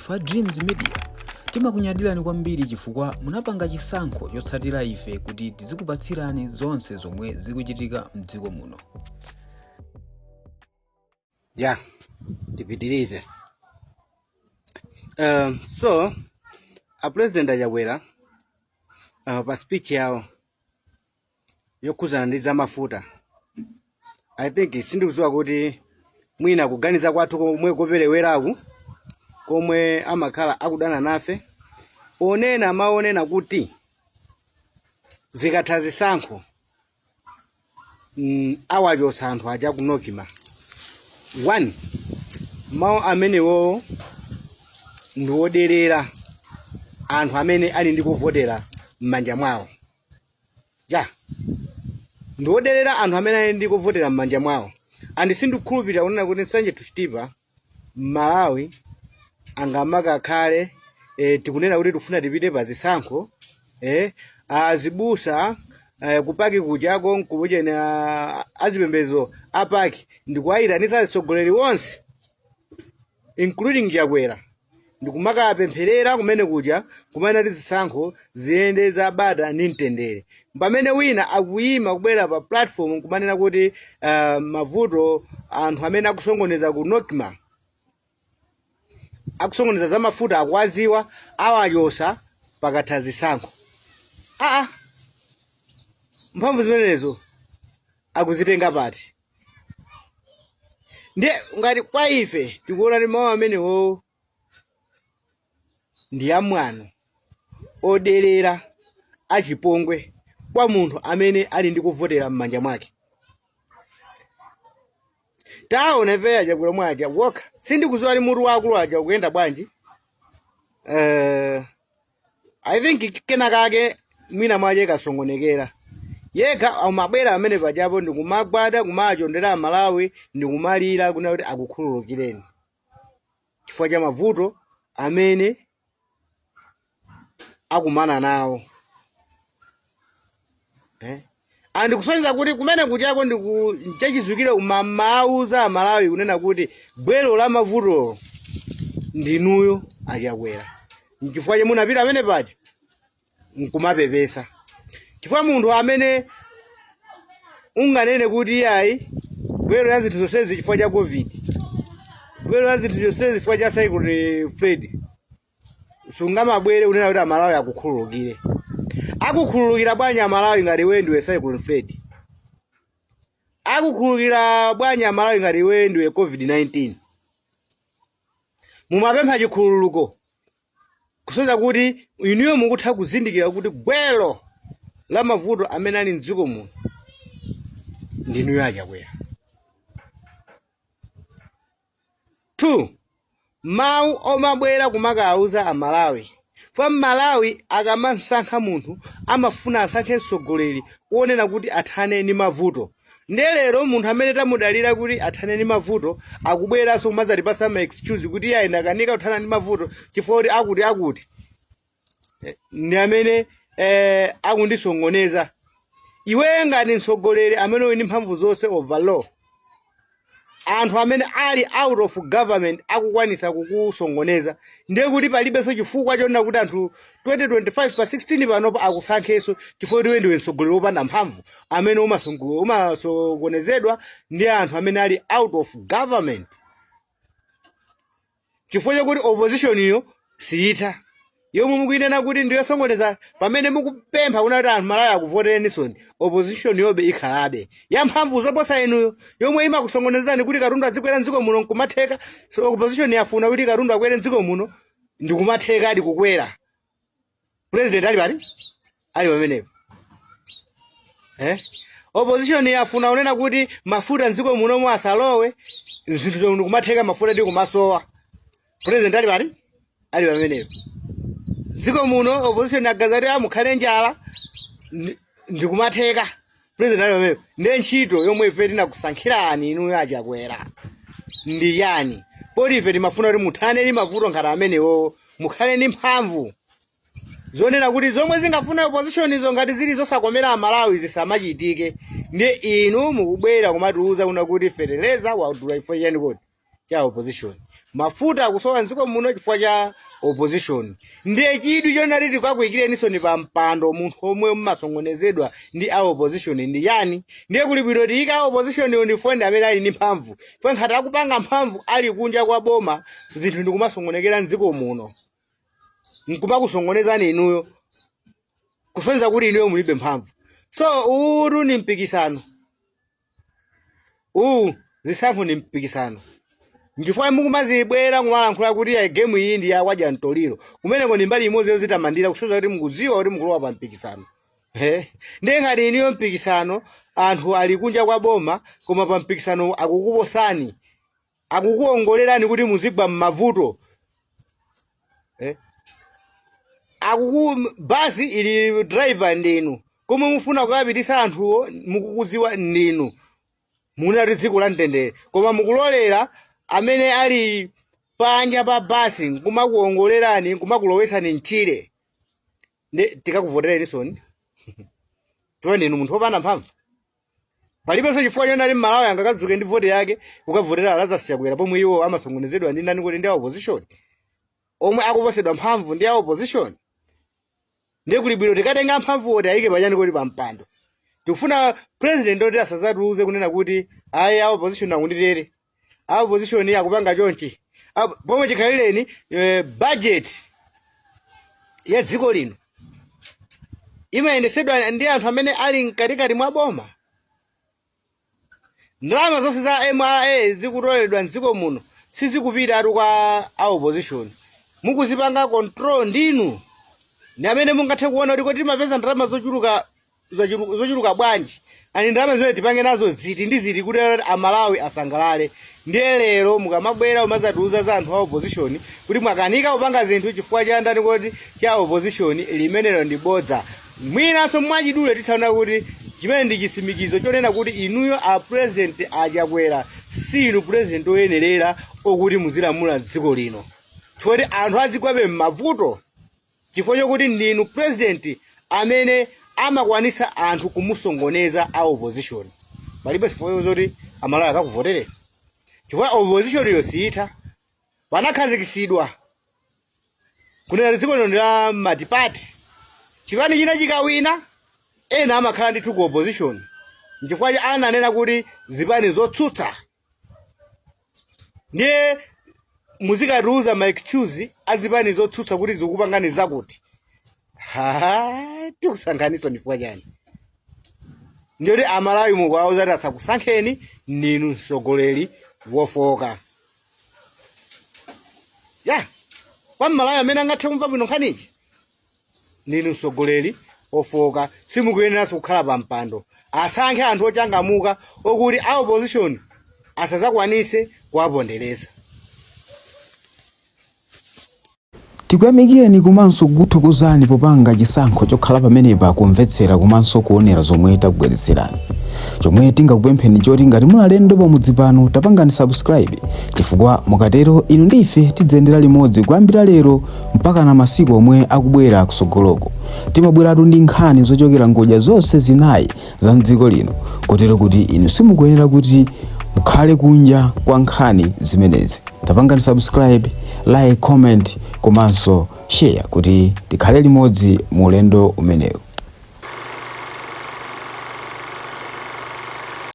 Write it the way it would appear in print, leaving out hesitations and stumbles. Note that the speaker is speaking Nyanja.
Fa Dreams Media timakunyadirani kwambiri chifukwa munapanga chisankho chotsatira ife kuti tizikupatsirani zonse zomwe zikuchitika mdziko muno. Yeah, tipitirize. So a president ajabwera pa speech yawo yokhuzana ndi zamafuta. I think sindikudziwa kuti mwina kuganiza kwathu komwe kopereweraku komwe amakhala akudana nafe onena maonena kuti zikatha zisankho awachotsa anthu aja kunokima. One, mawu amenewo ndiwoderera anthu amene ali ndi kuvotera m'manja mwawo. Ja, ndiwoderera anthu amene ali ndi kuvotera m'manja mwawo. And sindikukhulupirira kunena kuti nsanje tuchitipa Malawi angamakakhale tikunena kuti tifuna tipite pa zisankho azibusa kupaki kujako nkubuje na azipembezo apaki ndikuwayitanisa atsogoleri wonse including Chakwera ndikumaka apempherera kumene kuja kumene tizisankho ziyende zabata ndi mtendere. Pamene wina akuyima kubwera pa platform kumanena kuti mavuto anthu amene akusongoneza ku Nokima akusongoneza zamafuta akwaziwa awachotsa pakatha zisankho. Mphamvu zimenezo akuzitenga pati? Ndiye ngati kwa ife tikuona ndi mawu amenewo ndi amwano oderera achipongwe kwa munthu amene ali ndi kuvotera m'manja mwake. Taona veya Chakwera mwaja woka sindikudziwa ali mutu wakulu aja kuyenda bwanji. I think kena kake mwina mwaje kasongonekera yekha amabwera amene pajapo ndikumagwada kumachondera Malawi ndikumalira kuna kuti akukhululukireni chifukwa cha mavuto amene akumana nawo. Andikusonyeza kuti kumene kuchako ndichachizukire umamauza Malawi kunena kuti bwelo la mavuto ndinuyo Chakwera. Chifukwa che munapita amene paja nkumapepesa. Chifukwa munthu amene unganene kuti yayi bwelo la zinthu zonsezi chifukwa cha COVID, bwelo la zinthu zonsezi chifukwa cha Cyclone Freddy, sungamabwere unena kuti Malawi akukhululukire. Akukhululukira bwanji Malawi ngati iwe ndiwe Cyclone Freddy? Akukhululukira bwanji Malawi ngati iwe ndiwe COVID-19? Mumapempha chikhululuko kusonyeza kuti inuyo mukutha kuzindikira kuti bwelo la mavuto amene ali mdziko muno ndinuyo Chakwera. 2, mawu omabwera kumakauza Amalawi. Fa Malawi akamasankha munthu amafuna asankhe mtsogoleri wonena kuti athane ndi mavuto. Ndelero munthu amene tamudalira kuti athane ndi mavuto akubweranso kumazatipasa ma excuse kuti yayi ndakanika kuthana ndi mavuto chifukwa kuti akuti ndi amene akundisongoneza. Iwe ngati mtsogoleri amene uli ndi mphamvu zonse overlaw, anthu amene ali out of government akukwanisa kukusongoneza, ndiye kuti palibenso chifukwa chonena kuti anthu 2025 pa 16 panopa akusankhenso chifukwa iwe ndiwe mtsogoleri wopanda mphamvu amene umasokonezedwa ndi anthu amene ali out of government. Chifukwa chakuti opposition iyo siyitha yomwe mukuyinena kuti ndiyo songoneza pamene mukupempha kuna kuti anthu Malawi akuvoterenisoni, opposition yobe ikhalabe ya mphamvu zoposa inuyo yomwe imakusongonezani kuti Katundu azikwera mdziko muno nkumatheka. So opposition yafuna kuti Katundu akwere mdziko muno ndikumatheka adi kukwera. President ali pati? Ali pamenepo. Opposition yafuna unena kuti mafuta mdziko muno mwa asalowe zinthu ndikumatheka mafuta ndi kumasowa. President ali pati? Ali pamenepo. Ziko muno opposition agazati amukhale njala ndikumatheka. President ali pamenepo. Ndiye ntchito yomwe ife tinakusankhirani inuyo Chakwera ndi yani? Poti ife timafuna kuti muthane ndi mavuto ngati amenewo, mukhale ndi mphamvu zonena kuti zomwe zingafuna opposition izo ngati zili zosakomera Malawi zisamachitike. Ndiye inu mukubwera kumatiuza kuna kuti fereleza wadula ifo yani kuti cha opposition. mafuta akusowa mdziko muno chifukwa cha opposition. Ndiye chidwi chonali tikakuyikireniso ni pa mpando munthu omwe mmasongonezedwa ndi a opposition ndi yani. Ndiye kuli bwino tiyika opposition unifonde amene ali ndi mphamvu. Fwe nkhati akupanga mphamvu ali kunja kwa boma zinthu ndikumasongonekera mdziko muno. Nkumakusongonezani inuyo kusonyeza kuti inuyo mulibe mphamvu. So uru ni mpikisano. Zisankho ni mpikisano. Nchifukwa mukumazibwera kumalankhula kuti ya game iyi ndi yakwadya mtoliro. Kumeneko ndi mbali imodzi yozitamandira kusonyeza kuti mukudziwa kuti mukulowa pa mpikisano. Ndiye ngati iniyo mpikisano anthu ali kunja kwa boma koma pa mpikisano akukuposani. Akukuongolerani kuti muzigwa m'mavuto. Basi ili driver ndinu. Koma mufuna kukapitisa anthuwo mukukuziwa ndinu. Munali dziko la mtendere. Koma mukulolera amene ali panja pa basi nkumakuongolerani nkumakulowesani mchire. Tikakuvotereni soni. Tuwa ndinu munthu wopanda mphamvu. Palibenso chifukwa chonali m'Malawi angakazuke ndi vote yake ukavotera Lazarus Chakwera pomwe iwo amasongonezedwa ndi ndani kuti ndi opposition. Omwe akuposedwa mphamvu ndi opposition. Ndiye kuli bwino tikatenga mphamvu oti ayike pachani kuti pa mpando. Tikufuna president oti asazatiuze kunena kuti ayi opposition akunditere. Opposition akupanga chonchi. Pomwe chikhalireni budget ya dziko lino imayendesedwa ndi anthu amene ali mkatikati mwa boma. Ndalama zonse za MRA zikutoledwa mdziko muno sizikupita atu kwa opposition. Mukuzipanga control ndinu. Ni amene mungathe kuona kuti kuti mapeza ndalama zochuluka bwanji. Ani ndalama zimene tipange nazo ziti ndi ziti kuti Amalawi asangalale. Ndiye lero mukamabwera umazatiuza za anthu a opposition kuti mwakanika kupanga zinthu chifukwa cha ndani kuti cha opposition limenelo ndi bodza. Mwinanso mwachidule tithaona kuti chimene ndi chisimikizo chonena kuti inuyo a president achakwera sinu president oyenerera okuti muzilamula dziko lino. Chifukwa anthu azigwabe m'mavuto chifukwa chokuti ndinu president amene amakwanisa anthu kumusongoneza a opposition. Palibe chifukwa choti Amalawi akakuvotere. Chifukwa opposition yosiyitha panakhazikisidwa kunena dziko lino la matipati. Chipani china chikawina ena amakhala ndi ku opposition. Chifukwa ananena kuti zipani zotsutsa. Ndiye muzikatiuza ma excuse azipani zotsutsa kuti zikupangani zakuti. Tikusanganiso ndifukwa chani. Ndiye Amalawi mukwauza kuti asakusankheni ninu mtsogoleri wofoka. Kwa Malawi amene angathe kumva bwino nkhanichi. Ninu mtsogoleri ofoka simukuyeneranso kukhala pa mpando. Asankhe anthu ochangamuka okuti a opposition asazakwanise kuwapondereza. Tikuyamikeni komanso kukuthokozani popanga chisankho chokhala pamenepa kumvetsera komanso kuonera zomwe takubweretserani. Chomwe tingakupempheni choti ngati muli alendo pamudzi pano tapangani subscribe chifukwa mukatero inu ndi ife tidzendera limodzi kuyambira lero mpaka na masiku omwe akubwera kusogoloko. Timabweratu ndi nkhani zochokera ngodya zonse zinayi za mdziko lino kotero kuti inu simukuyenera kuti mukhale kunja kwa nkhani zimenezi. Tapangani subscribe, like, comment komanso share kuti tikhale limodzi mu ulendo umenewu.